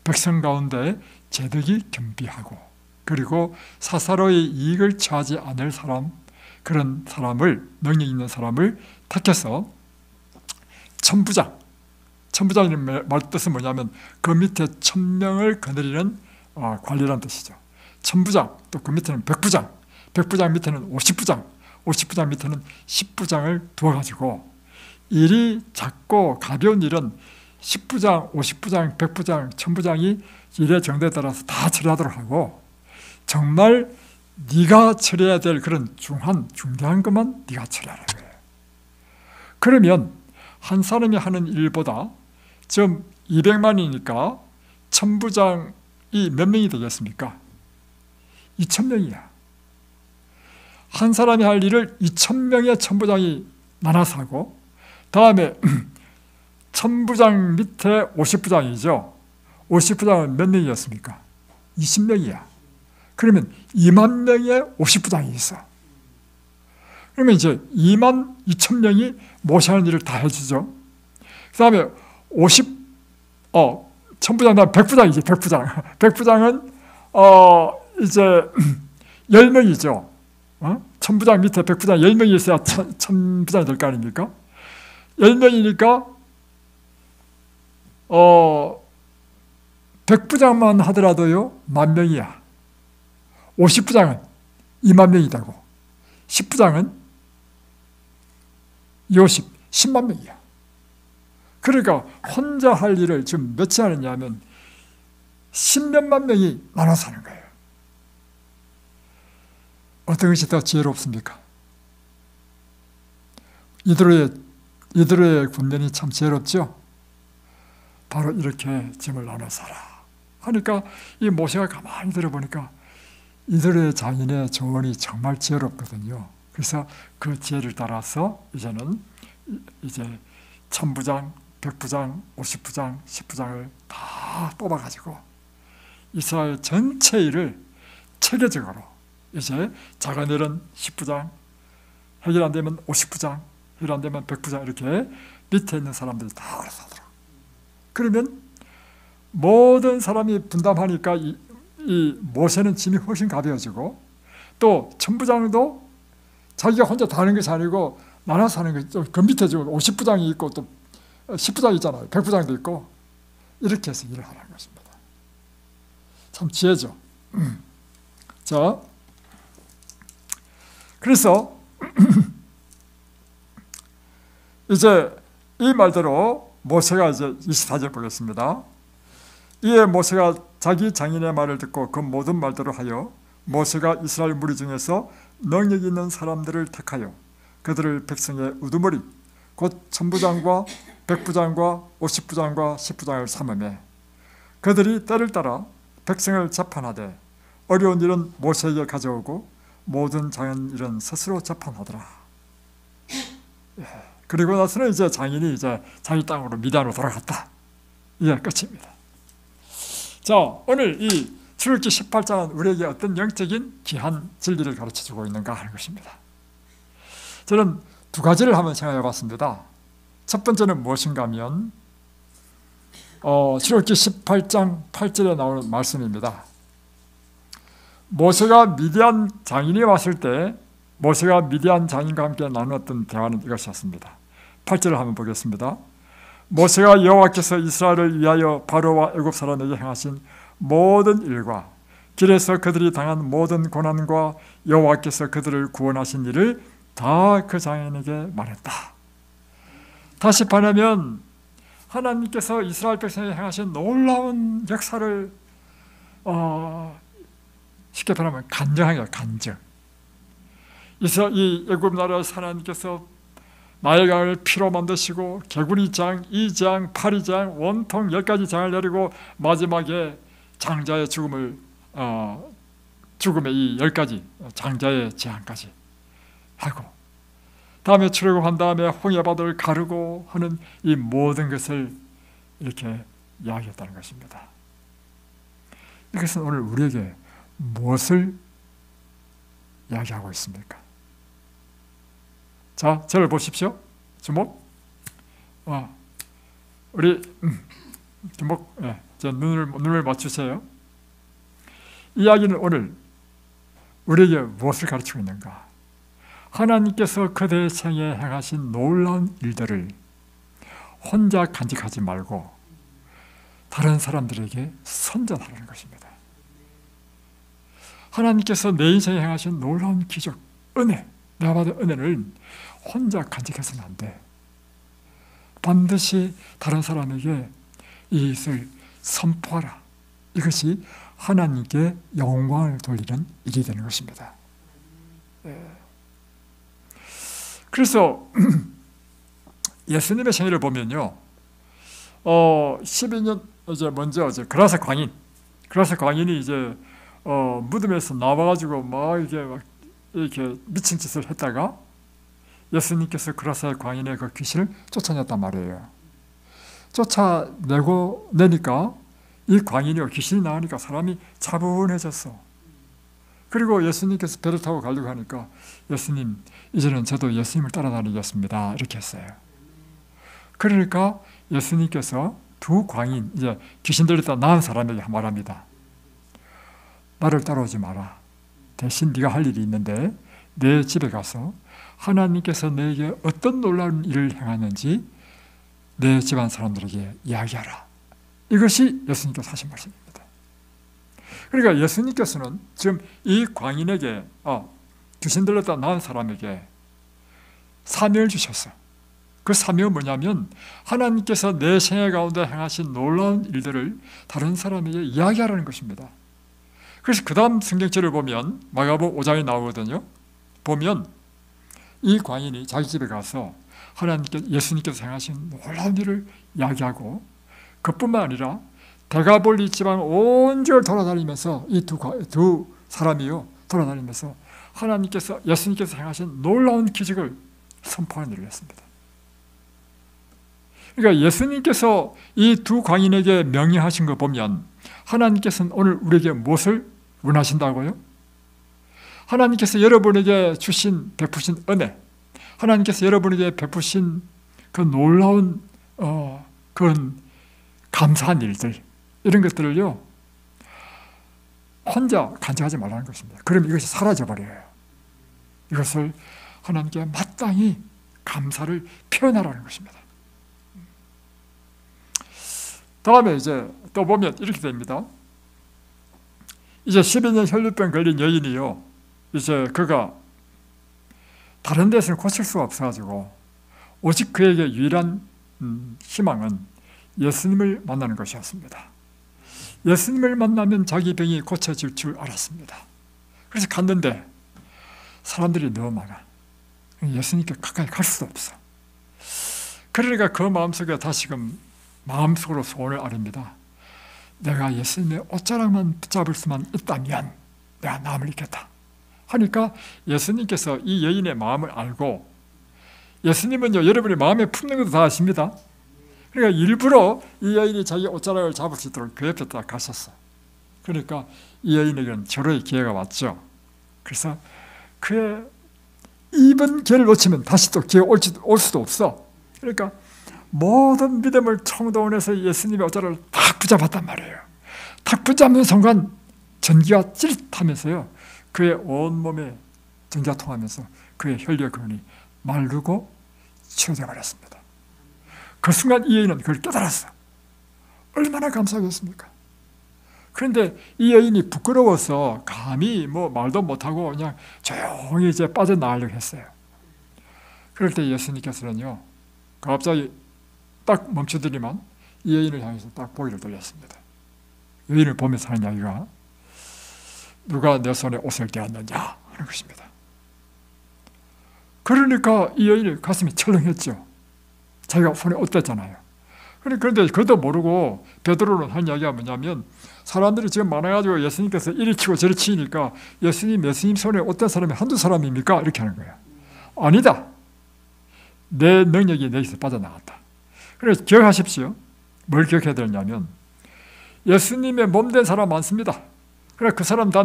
백성 가운데 제덕이 겸비하고 그리고 사사로이 이익을 취하지 않을 사람, 그런 사람을, 능력 있는 사람을 택해서 천부장이라는 말 뜻은 뭐냐면 그 밑에 1000명을 거느리는 관리라는 뜻이죠. 천부장, 또 그 밑에는 백부장, 백부장 밑에는 50부장, 50부장 밑에는 10부장을 두어가지고 일이 작고 가벼운 일은 10부장, 50부장, 100부장, 1000부장이 일의 정도에 따라서 다 처리하도록 하고, 정말 네가 처리해야 될 그런 중대한 것만 네가 처리하라는 거예요. 그러면 한 사람이 하는 일보다 지금 200만이니까 천부장이 몇 명이 되겠습니까? 2000명이야. 한 사람이 할 일을 2000명의 천부장이 나눠서 하고, 다음에 천부장 밑에 50부장이죠. 50부장은 몇 명이었습니까? 20명이야. 그러면 2만 명의 50부장이 있어. 그러면 이제 2만 2천 명이 모시하는 일을 다 해주죠. 그 다음에 천부장 다음 100부장이지, 100부장. 100부장은 이제 10명이죠. 천부장 밑에 100부장 10명이 있어야 천부장이 될 거 아닙니까? 10명이니까 100부장만 하더라도요 10,000명이야. 50부장은 2만 명이 되고 10부장은 10만 명이야. 그러니까 혼자 할 일을 지금 몇이 하느냐 하면 10몇만 명이 나눠서 하는 거예요. 어떤 것이 더 지혜롭습니까? 이드로의 군대는 참 지혜롭죠? 바로 이렇게 짐을 나눠 사라 하니까 이 모세가 가만히 들어보니까 이드로의 장인의 조언이 정말 지혜롭거든요. 그래서 그 지혜를 따라서 이제는 이제 1000부장, 100부장, 50부장, 10부장을 다 뽑아가지고 이스라엘 전체 일을 체계적으로 이제 작은 일은 10부장, 해결 안 되면 50부장, 해결 안 되면 100부장 이렇게 밑에 있는 사람들이 다 알아서 하더라고요. 그러면 모든 사람이 분담하니까 이 모세는 짐이 훨씬 가벼워지고 또 1000부장도 자기가 혼자 다 하는 것이 아니고 나눠서 하는 것이 그 밑에 지금 50부장이 있고 또 10부장이 있잖아요. 100부장도 있고 이렇게 해서 일을 하는 것입니다. 참 지혜죠. 자, 그래서 이제 이 말대로 모세가 이제 24절 보겠습니다. 이에 모세가 자기 장인의 말을 듣고 그 모든 말대로 하여 모세가 이스라엘 무리 중에서 능력 있는 사람들을 택하여 그들을 백성의 우두머리 곧 1000부장과 100부장과 50부장과 10부장을 삼으매 그들이 때를 따라 백성을 재판하되 어려운 일은 모세에게 가져오고 모든 작은 일은 스스로 재판하더라. 그리고 나서는 이제 장인이 이제 자기 땅으로 미디안으로 돌아갔다. 이게 끝입니다. 자, 오늘 이 출애굽기 18장은 우리에게 어떤 영적인 귀한 진리를 가르쳐주고 있는가 하는 것입니다. 저는 두 가지를 한번 생각해 봤습니다. 첫 번째는 무엇인가 하면 출애굽기 18장 8절에 나오는 말씀입니다. 모세가 미디안 장인이 왔을 때 모세가 미디안 장인과 함께 나누었던 대화는 이것이었습니다. 8절을 한번 보겠습니다. 모세가 여호와께서 이스라엘을 위하여 바로와 애굽 사람에게 행하신 모든 일과 길에서 그들이 당한 모든 고난과 여호와께서 그들을 구원하신 일을 다 그 장인에게 말했다. 다시 말하면 하나님께서 이스라엘 백성에게 행하신 놀라운 역사를 쉽게 말하면 간증하기가 간증. 이 애굽 나라에서 하나님께서 나일강을 피로 만드시고 개구리 장, 2장, 8장, 원통 10가지 장을 내리고 마지막에 장자의 죽음의 이 10가지 장자의 재앙까지 하고 다음에 출애굽한 다음에 홍해바다를 가르고 하는 이 모든 것을 이렇게 이야기했다는 것입니다. 이것은 오늘 우리에게 무엇을 이야기하고 있습니까? 자, 저를 보십시오. 주목. 우리 주목. 제 눈을 맞추세요. 이야기는 오늘 우리에게 무엇을 가르치고 있는가? 하나님께서 그대의 생에 행하신 놀라운 일들을 혼자 간직하지 말고 다른 사람들에게 선전하라는 것입니다. 하나님께서 내 인생에 행하신 놀라운 기적, 은혜, 내가 받은 은혜를 혼자 간직해서는 안 돼. 반드시 다른 사람에게 이것을 선포하라. 이것이 하나님께 영광을 돌리는 일이 되는 것입니다. 그래서 예수님의 생애를 보면요, 12년 먼저 그라사 광인이 이제 무덤에서 나와가지고 막 이렇게 미친 짓을 했다가 예수님께서 그라사 광인의 그 귀신을 쫓아냈단 말이에요. 쫓아내니까 이 광인이 귀신이 나오니까 사람이 차분해졌어. 그리고 예수님께서 배를 타고 가려고 하니까 예수님, 이제는 저도 예수님을 따라다니겠습니다. 이렇게 했어요. 그러니까 예수님께서 두 광인, 이제 귀신 들렸다 나은 사람에게 말합니다. 나를 따라오지 마라. 대신 네가 할 일이 있는데 내 집에 가서 하나님께서 내게 어떤 놀라운 일을 행하는지 내 집안 사람들에게 이야기하라. 이것이 예수님께서 하신 말씀입니다. 그러니까 예수님께서는 지금 이 광인에게 귀신 들렸다 나은 사람에게 사명을 주셨어요. 그 사명은 뭐냐면 하나님께서 내 생애 가운데 행하신 놀라운 일들을 다른 사람에게 이야기하라는 것입니다. 그래서 그 다음 성경절을 보면 마가복음 5장에 나오거든요. 보면 이 광인이 자기 집에 가서 예수님께서 행하신 놀라운 일을 이야기하고, 그뿐만 아니라 데가볼리 지방 온 지역을 돌아다니면서 이 두 사람이요 돌아다니면서 예수님께서 행하신 놀라운 기적을 선포하는 일을 했습니다. 그러니까 예수님께서 이 두 광인에게 명령하신 거 보면 하나님께서는 오늘 우리에게 무엇을 원하신다고요? 하나님께서 여러분에게 베푸신 은혜, 하나님께서 여러분에게 베푸신 그 놀라운 그런 감사한 일들, 이런 것들을요 혼자 간직하지 말라는 것입니다. 그럼 이것이 사라져버려요. 이것을 하나님께 마땅히 감사를 표현하라는 것입니다. 다음에 이제 또 보면 이렇게 됩니다. 이제 12년 혈루병 걸린 여인이요, 이제 그가 다른 데서는 고칠 수가 없어가지고 오직 그에게 유일한 희망은 예수님을 만나는 것이었습니다. 예수님을 만나면 자기 병이 고쳐질 줄 알았습니다. 그래서 갔는데 사람들이 너무 많아. 예수님께 가까이 갈 수도 없어. 그러니까 그 마음속에 다시금 마음속으로 소원을 아립니다. 내가 예수님의 옷자락만 붙잡을 수만 있다면 내가 남을 잊겠다 하니까 예수님께서 이 여인의 마음을 알고, 예수님은요 여러분이 마음에 품는 것도 다 아십니다. 그러니까 일부러 이 여인이 자기 옷자락을 잡을 수 있도록 그 옆에 딱 가셨어요. 그러니까 이 여인에게는 절호의 기회가 왔죠. 그래서 그의 이번 기회를 놓치면 다시 또 기회가 올 수도 없어. 그러니까 모든 믿음을 총동원해서 예수님의 옷자락을 탁 붙잡았단 말이에요. 탁 붙잡는 순간 전기가 찌릿하면서요 그의 온몸에 전기가 통하면서 그의 혈류근이 마르고 치유되어 버렸습니다. 그 순간 이 여인은 그걸 깨달았어. 얼마나 감사하겠습니까? 그런데 이 여인이 부끄러워서 감히 말도 못하고 그냥 조용히 이제 빠져나가려고 했어요. 그럴 때 예수님께서는요 갑자기 딱 멈추더니만 이 여인을 향해서 딱 고개를 돌렸습니다. 여인을 보면서 하는 이야기가, 누가 내 손에 옷을 떼었느냐 하는 것입니다. 그러니까 이 여인의 가슴이 철렁했죠. 자기가 손에 옷 뗐잖아요. 그런데 그것도 모르고 베드로는 한 이야기가 뭐냐면, 사람들이 지금 많아가지고 예수님께서 이리 치고 저리 치니까 예수님 손에 옷 뗀 사람이 한두 사람입니까? 이렇게 하는 거예요. 아니다. 내 능력이 내게서 빠져나갔다. 그래서 기억하십시오. 뭘 기억해야 되냐면 예수님의 몸된 사람 많습니다. 그래 그 사람 다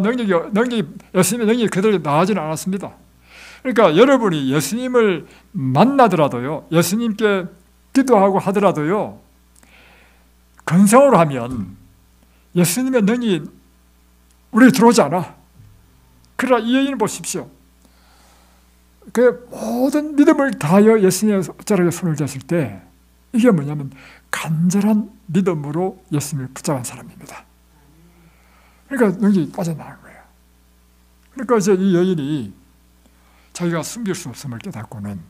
예수님의 능력이 그대로 나가지는 않았습니다. 그러니까 여러분이 예수님을 만나더라도요, 예수님께 기도하고 하더라도요, 건성으로 하면 예수님의 능력이 우리에 들어오지 않아. 그러나 이 여인을 보십시오. 그 모든 믿음을 다하여 예수님의 옷자락에 손을 댔을 때 이게 뭐냐면 간절한 믿음으로 예수님을 붙잡은 사람입니다. 그러니까 능력이 빠져나간 거예요. 그러니까 이제 이 여인이 자기가 숨길 수 없음을 깨닫고는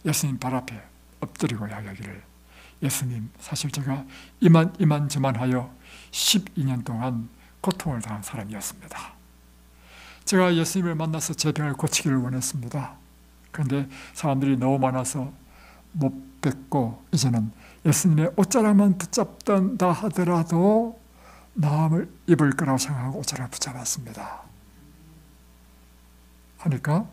예수님 발 앞에 엎드리고 이야기하기를, 예수님 사실 제가 이만저만하여 12년 동안 고통을 당한 사람이었습니다. 제가 예수님을 만나서 제 병을 고치기를 원했습니다. 그런데 사람들이 너무 많아서 못 뵙고 이제는 예수님의 옷자락만 붙잡던다 하더라도 나음을 입을 거라고 생각하고 옷자락을 붙잡았습니다 하니까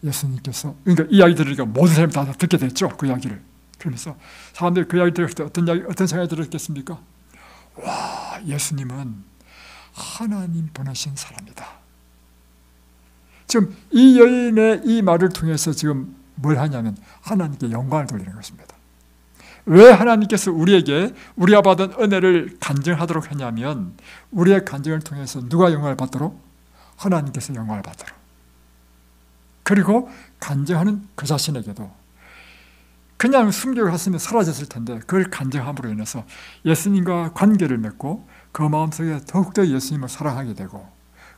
예수님께서, 그러니까 이 이야기 들으니까 모든 사람이 다 듣게 됐죠. 그 이야기를. 그러면서 사람들이 그 이야기 들을 때 어떤 생각이 들었겠습니까? 와, 예수님은 하나님 보내신 사람이다. 지금 이 여인의 이 말을 통해서 지금 뭘 하냐면 하나님께 영광을 돌리는 것입니다. 왜 하나님께서 우리에게 우리가 받은 은혜를 간증하도록 하냐면, 우리의 간증을 통해서 누가 영광을 받도록? 하나님께서 영광을 받도록. 그리고 간증하는 그 자신에게도 그냥 숨기고 갔으면 사라졌을 텐데 그걸 간증함으로 인해서 예수님과 관계를 맺고 그 마음속에 더욱더 예수님을 사랑하게 되고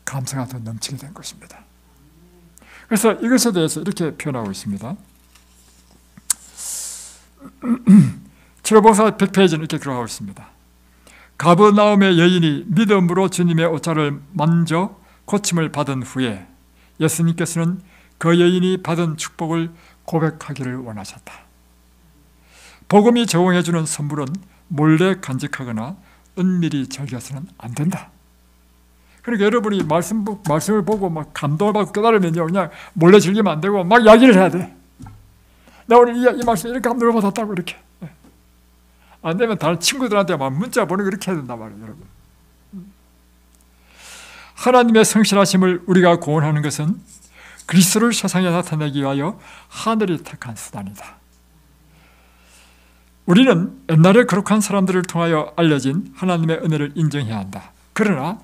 감사가 더 넘치게 된 것입니다. 그래서 이것에 대해서 이렇게 표현하고 있습니다. 치료봉사 100페이지는 이렇게 기록하고 있습니다. 가버나움의 여인이 믿음으로 주님의 옷자를 만져 고침을 받은 후에 예수님께서는 그 여인이 받은 축복을 고백하기를 원하셨다. 복음이 제공해주는 선물은 몰래 간직하거나 은밀히 즐겨서는 안 된다. 그러니까 여러분이 말씀을 보고 막 감동을 받고 깨달으면요, 그냥 몰래 즐기면 안 되고 막 이야기를 해야 돼. 나 오늘 이 말씀에 이렇게 감동을 받았다고 이렇게. 안 되면 다른 친구들한테 막 문자 보내고 이렇게 해야 된단 말이에요, 여러분. 하나님의 성실하심을 우리가 고언하는 것은 그리스도를 세상에 나타내기 위하여 하늘이 택한 수단이다. 우리는 옛날에 거룩한 사람들을 통하여 알려진 하나님의 은혜를 인정해야 한다. 그러나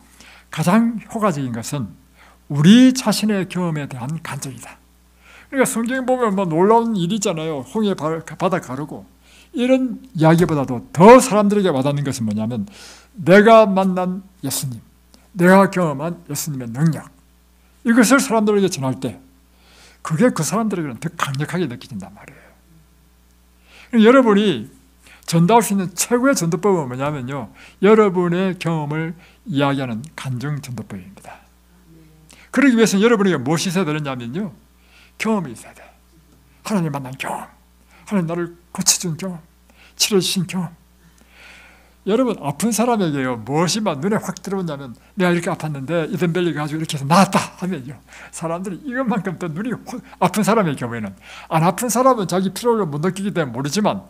가장 효과적인 것은 우리 자신의 경험에 대한 간증이다. 그러니까 성경 보면 뭐 놀라운 일이 있잖아요. 홍해 바다 가르고 이런 이야기보다도 더 사람들에게 와닿는 것은 뭐냐면 내가 만난 예수님, 내가 경험한 예수님의 능력, 이것을 사람들에게 전할 때 그게 그 사람들에게는 더 강력하게 느껴진단 말이에요. 여러분이 전도할 수 있는 최고의 전도법은 뭐냐면요, 여러분의 경험을 이야기하는 간증 전도법입니다. 그러기 위해서는 여러분에게 무엇이 있어야 되느냐면요, 경험이 있어야 돼. 하나님 만난 경험, 하나님 나를 고쳐준 경험, 치료해주신 경험. 여러분, 아픈 사람에게요, 무엇이 막 눈에 확 들어오냐면 내가 이렇게 아팠는데 이든벨리 가지고 이렇게 해서 나았다 하면요, 사람들이 이것만큼 더 눈이 확, 아픈 사람의 경우에는, 안 아픈 사람은 자기 피로를 못 느끼기 때문에 모르지만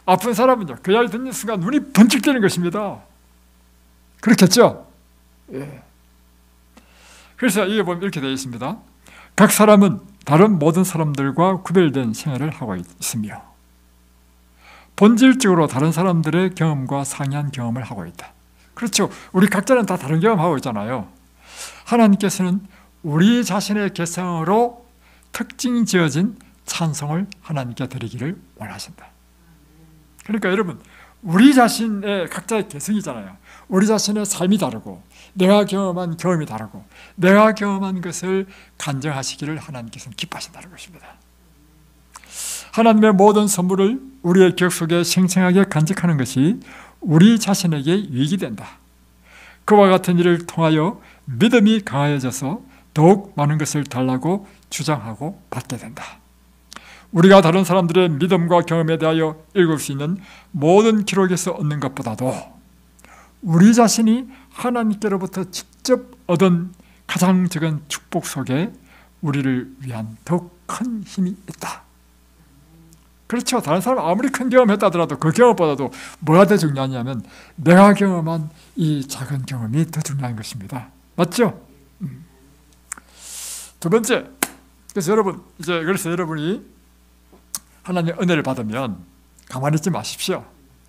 아픈 사람은요, 그 이야기 듣는 순간 눈이 번쩍 뜨는 것입니다. 그렇겠죠? 예. 그래서 이게 보면 이렇게 되어 있습니다. 각 사람은 다른 모든 사람들과 구별된 생활을 하고 있으며 본질적으로 다른 사람들의 경험과 상이한 경험을 하고 있다. 그렇죠. 우리 각자는 다 다른 경험하고 있잖아요. 하나님께서는 우리 자신의 개성으로 특징 지어진 찬송을 하나님께 드리기를 원하신다. 그러니까 여러분, 우리 자신의 각자의 개성이잖아요. 우리 자신의 삶이 다르고 내가 경험한 경험이 다르고 내가 경험한 것을 간증하시기를 하나님께서는 기뻐하신다는 것입니다. 하나님의 모든 선물을 우리의 기억 속에 생생하게 간직하는 것이 우리 자신에게 유익이 된다. 그와 같은 일을 통하여 믿음이 강해져서 더욱 많은 것을 달라고 주장하고 받게 된다. 우리가 다른 사람들의 믿음과 경험에 대하여 읽을 수 있는 모든 기록에서 얻는 것보다도 우리 자신이 하나님께로부터 직접 얻은 가장 적은 축복 속에 우리를 위한 더 큰 힘이 있다. 그렇죠. 다른 사람 아무리 큰 경험했다 하더라도 그 경험보다도 뭐가 더 중요하냐면 내가 경험한 이 작은 경험이 더 중요한 것입니다. 맞죠? 두 번째, 그래서 여러분이 하나님의 은혜를 받으면 가만히 있지 마십시오.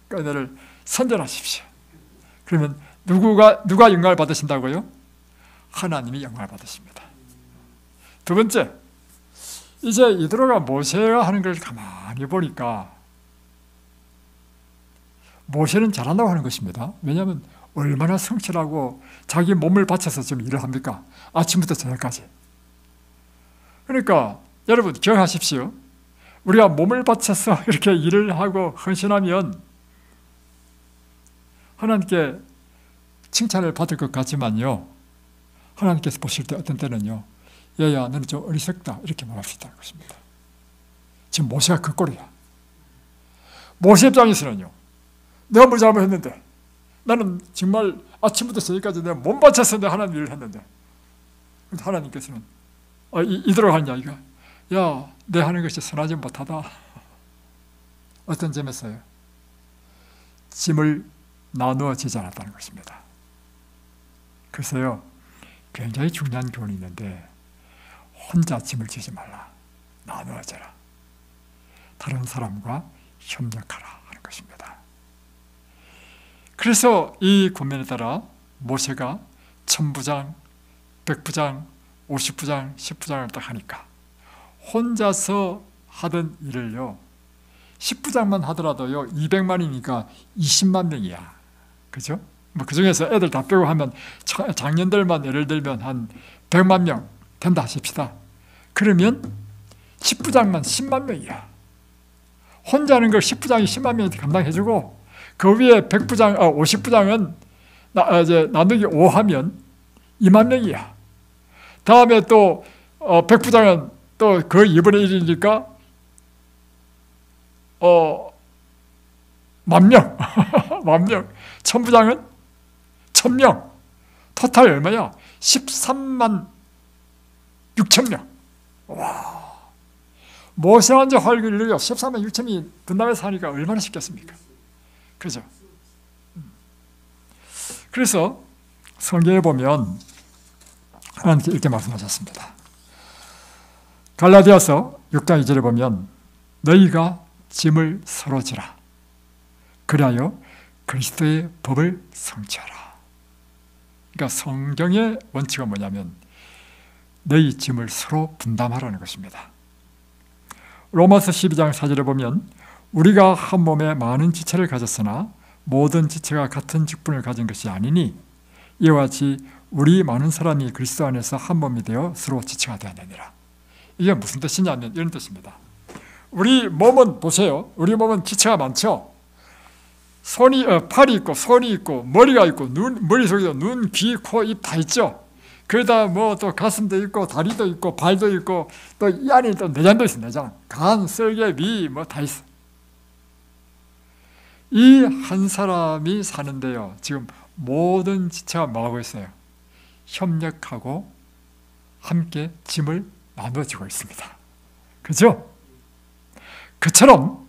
그 은혜를 선전하십시오. 그러면 누가 영광을 받으신다고요? 하나님이 영광을 받으십니다. 두 번째, 이제 이드로가 모세가 하는 걸 가만히 보니까 모세는 잘한다고 하는 것입니다. 왜냐하면 얼마나 성실하고 자기 몸을 바쳐서 좀 일을 합니까? 아침부터 저녁까지. 그러니까 여러분 기억하십시오. 우리가 몸을 바쳐서 이렇게 일을 하고 헌신하면 하나님께 칭찬을 받을 것 같지만요, 하나님께서 보실 때 어떤 때는요, 얘야 너는 좀 어리석다 이렇게 말할 수 있다는 것입니다. 지금 모세가 그 꼴이야. 모세 입장에서는요, 내가 뭘 잘못했는데, 나는 정말 아침부터 저녁까지 내가 몸 바쳐서 내가 하나님 일을 했는데, 하나님께서는 이대로 하는 이야기가, 야, 내 하는 것이 선하지 못하다. 어떤 점에서요? 짐을 나누어 지지 않았다는 것입니다. 그래서요, 굉장히 중요한 교훈이 있는데, 혼자 짐을 지지 말라. 나누어져라. 다른 사람과 협력하라 하는 것입니다. 그래서 이 권면에 따라 모세가 1000부장, 100부장, 50부장, 10부장을 딱 하니까 혼자서 하던 일을요, 10부장만 하더라도요 200만이니까 20만 명이야. 그죠? 뭐 그 중에서 애들 다 빼고 하면 장년들만 예를 들면 한 100만 명 된다 하십시다. 그러면 10부장만 10만 명이야. 혼자 하는 걸 10부장이 10만 명한테 감당해주고 그 위에 50부장은 이제 나누기 5하면 2만 명이야. 다음에 또 100부장은 또 그 2분의 1이니까 10,000명. 10,000명. 1000부장은 1000명. 토탈 얼마야? 13만 6천 명. 와. 모세한자 활기를요 13만 6천이 분담에 사니까 얼마나 쉽겠습니까? 그죠? 그래서 성경에 보면 하나님께 이렇게 말씀하셨습니다. 갈라디아서 6장 2절에 보면 너희가 짐을 서로 지라. 그리하여 그리스도의 법을 성취하라. 그러니까 성경의 원칙은 뭐냐면 너희 짐을 서로 분담하라는 것입니다. 로마서 12장 4절에 보면 우리가 한 몸에 많은 지체를 가졌으나 모든 지체가 같은 직분을 가진 것이 아니니 이와 같이 우리 많은 사람이 그리스도 안에서 한 몸이 되어 서로 지체가 되었느니라. 이게 무슨 뜻이냐면 이런 뜻입니다. 우리 몸은 보세요. 우리 몸은 지체가 많죠. 팔이 있고 손이 있고 머리가 있고 머릿속에도 눈, 귀, 코, 입 다 있죠. 그러다 뭐 또 가슴도 있고 다리도 있고 발도 있고 또 이 안에 또 내장도 있어. 내장, 간, 설계, 위 뭐 다 있어. 이 한 사람이 사는데요 지금 모든 지체가 뭐하고 있어요? 협력하고 함께 짐을 나눠주고 있습니다. 그죠? 그처럼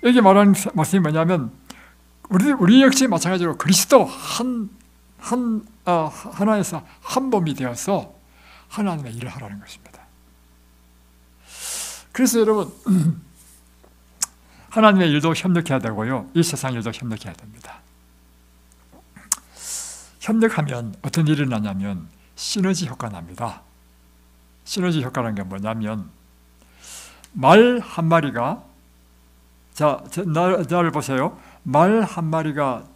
여기 말하는 말씀이 뭐냐면 우리 역시 마찬가지로 그리스도 하나에서 한 몸이 되어서 하나님의 일을 하라는 것입니다. 그래서 여러분 하나님의 일도 협력해야 되고요. 이 세상 일도 협력해야 됩니다. 협력하면 어떤 일이 나냐면 시너지 효과가 납니다. 시너지 효과라는 게 뭐냐면 말 한 마리가 나를 보세요. 말 한 마리가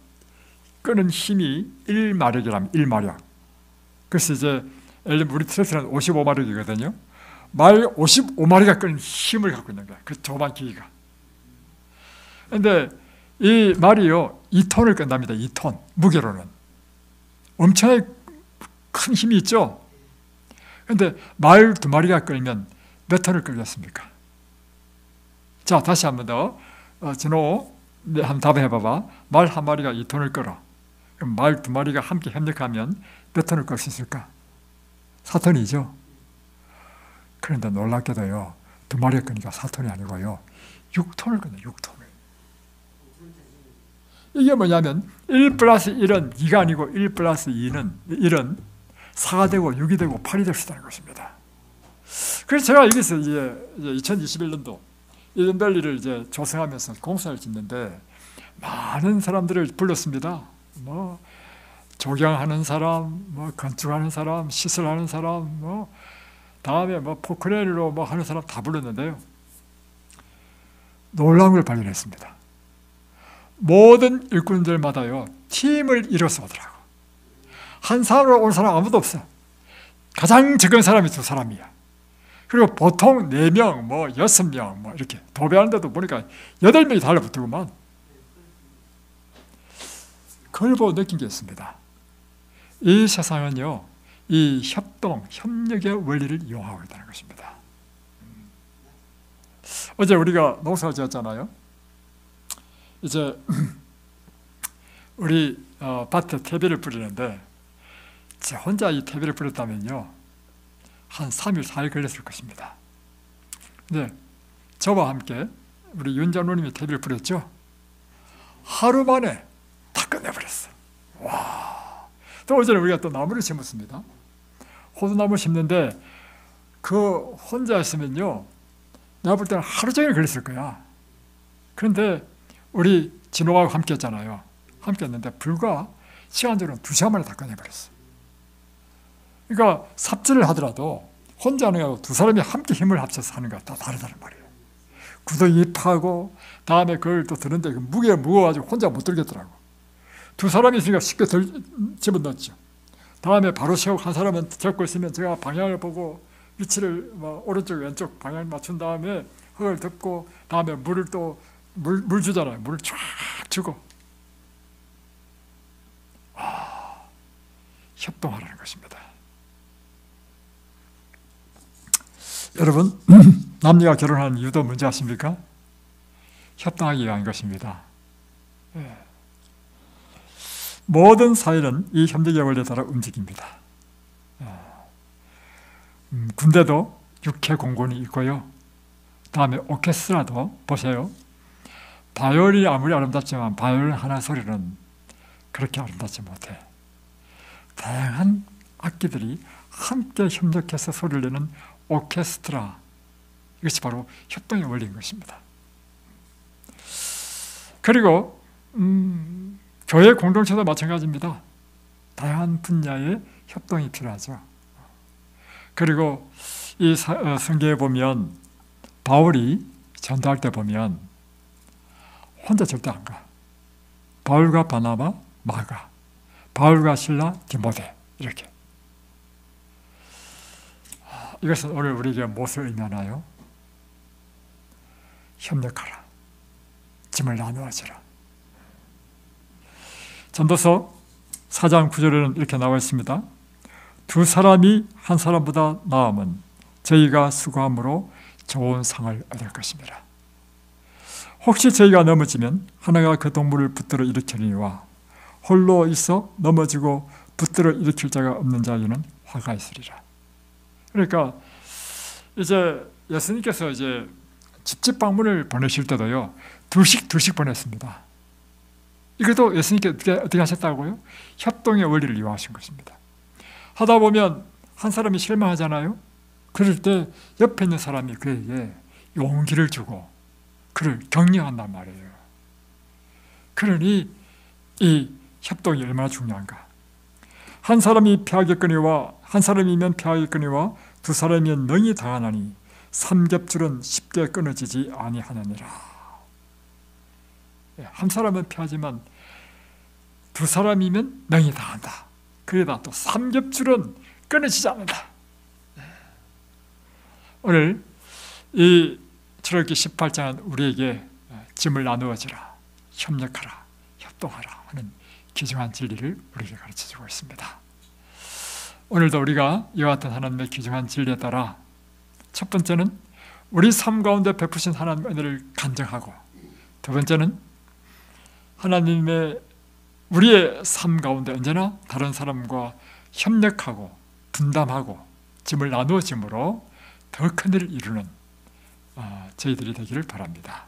끄는 힘이 1마력이라면 1마력. 그래서 이제 우리 트랙터는 55마력이거든요. 말 55마리가 끄는 힘을 갖고 있는 거야. 그 조그만 기기가. 그런데 이 말이요 2톤을 끈답니다. 2톤 무게로는 엄청나게 큰 힘이 있죠. 그런데 말 2마리가 끌면 몇 톤을 끌겠습니까? 자, 다시 한 번 더 진호 한번 답해봐봐. 말 한 마리가 2톤을 끌어. 그럼 말 2마리가 함께 협력하면 몇 톤을 끌 수 있을까? 4톤이죠. 그런데 놀랍게도요 2마리가 끄니까 4톤이 아니고요 6톤을 끄네. 6톤을. 이게 뭐냐면 1 플러스 1은 2가 아니고 1 플러스 2는 1은 4가 되고 6이 되고 8이 될 수 있다는 것입니다. 그래서 제가 여기서 이제 2021년도 이런벨리를 이제 조성하면서 공사를 짓는데 많은 사람들을 불렀습니다. 뭐 조경하는 사람, 뭐 건축하는 사람, 시설하는 사람, 뭐 다음에 뭐 포크레인으로 뭐 하는 사람 다 불렀는데요. 놀라운 걸 발견했습니다. 모든 일꾼들마다요 팀을 이뤄서 오더라고. 한 사람으로 온 사람 아무도 없어. 가장 적은 사람이 2사람이야. 그리고 보통 4명, 뭐 6명, 뭐 이렇게 도배하는데도 보니까 8명이 달라붙더구만. 그걸 보고 느낀 게 있습니다. 이 세상은요, 이 협동, 협력의 원리를 이용하고 있다는 것입니다. 어제 우리가 농사를 지었잖아요. 이제 우리 밭에 퇴비를 뿌리는데 제 혼자 이 퇴비를 뿌렸다면요 한 3일, 4일 걸렸을 것입니다. 근데 저와 함께 우리 윤장로님이 퇴비를 뿌렸죠. 하루 만에 다 끝내버렸어. 와. 또 어제는 우리가 또 나무를 심었습니다. 호두나무 심는데 그 혼자 했으면요 내가 볼 때는 하루 종일 걸렸을 거야. 그런데 우리 진호하고 함께 했잖아요. 함께 했는데 불과 시간적으로는 2시간 만에 다 끝내버렸어. 그러니까 삽질을 하더라도 혼자 하는 거하고 2사람이 함께 힘을 합쳐서 하는 거가 다 다르다는 말이에요. 구덩이파고 다음에 그걸 또 드는데 무게가 무거워가지고 혼자 못 들겠더라고. 2사람이 있으니까 쉽게 집어넣었죠. 다음에 바로 세우고 한 사람은 잡고 있으면 제가 방향을 보고 위치를 오른쪽 왼쪽 방향을 맞춘 다음에 흙을 덮고 다음에 물을 또 물 주잖아요. 물을 쫙 주고 협동하라는 것입니다. 여러분, 남녀가 결혼하는 이유도 뭔지 아십니까? 협동하기 위한 것입니다. 모든 사회는 이 협력의 원리에 따라 움직입니다. 군대도 육해공군이 있고요. 다음에 오케스트라도 보세요. 바이올이 아무리 아름답지만 바이올 하나 소리는 그렇게 아름답지 못해. 다양한 악기들이 함께 협력해서 소리를 내는 오케스트라, 이것이 바로 협동의 원리인 것입니다. 그리고 교회 공동체도 마찬가지입니다. 다양한 분야의 협동이 필요하죠. 그리고 이 성경에 보면 바울이 전도할 때 보면 혼자 절대 안 가. 바울과 바나바, 마가, 바울과 실라, 디모데, 이렇게. 이것은 오늘 우리에게 무엇을 의미하나요? 협력하라. 짐을 나누어지라. 전도서 4장 9절에는 이렇게 나와 있습니다. 두 사람이 한 사람보다 나으면 저희가 수고함으로 좋은 상을 얻을 것입니다. 혹시 저희가 넘어지면 하나가 그 동물을 붙들어 일으키니와 홀로 있어 넘어지고 붙들어 일으킬 자가 없는 자에게는 화가 있으리라. 그러니까 이제 예수님께서 이제 집집 방문을 보내실 때도요, 둘씩 보냈습니다. 이것도 예수님께 어떻게 하셨다고요? 협동의 원리를 이용하신 것입니다. 하다 보면 한 사람이 실망하잖아요. 그럴 때 옆에 있는 사람이 그에게 용기를 주고 그를 격려한단 말이에요. 그러니 이 협동이 얼마나 중요한가. 한 사람이 피하겠거니와 한 사람이면 피하겠거니와 두 사람이면 능히 당하나니 삼겹줄은 쉽게 끊어지지 아니하느니라. 한 사람은 피하지만 두 사람이면 능히 당한다. 그러다 또 삼겹줄은 끊어지지 않는다. 오늘 이 출애굽기 18장은 우리에게 짐을 나누어지라, 협력하라, 협동하라 하는 귀중한 진리를 우리에게 가르쳐주고 있습니다. 오늘도 우리가 이와 같은 하나님의 귀중한 진리에 따라 첫 번째는 우리 삶 가운데 베푸신 하나님의 은혜를 간증하고, 두 번째는 하나님의 우리의 삶 가운데 언제나 다른 사람과 협력하고 분담하고 짐을 나누어짐으로 더 큰 일을 이루는 저희들이 되기를 바랍니다.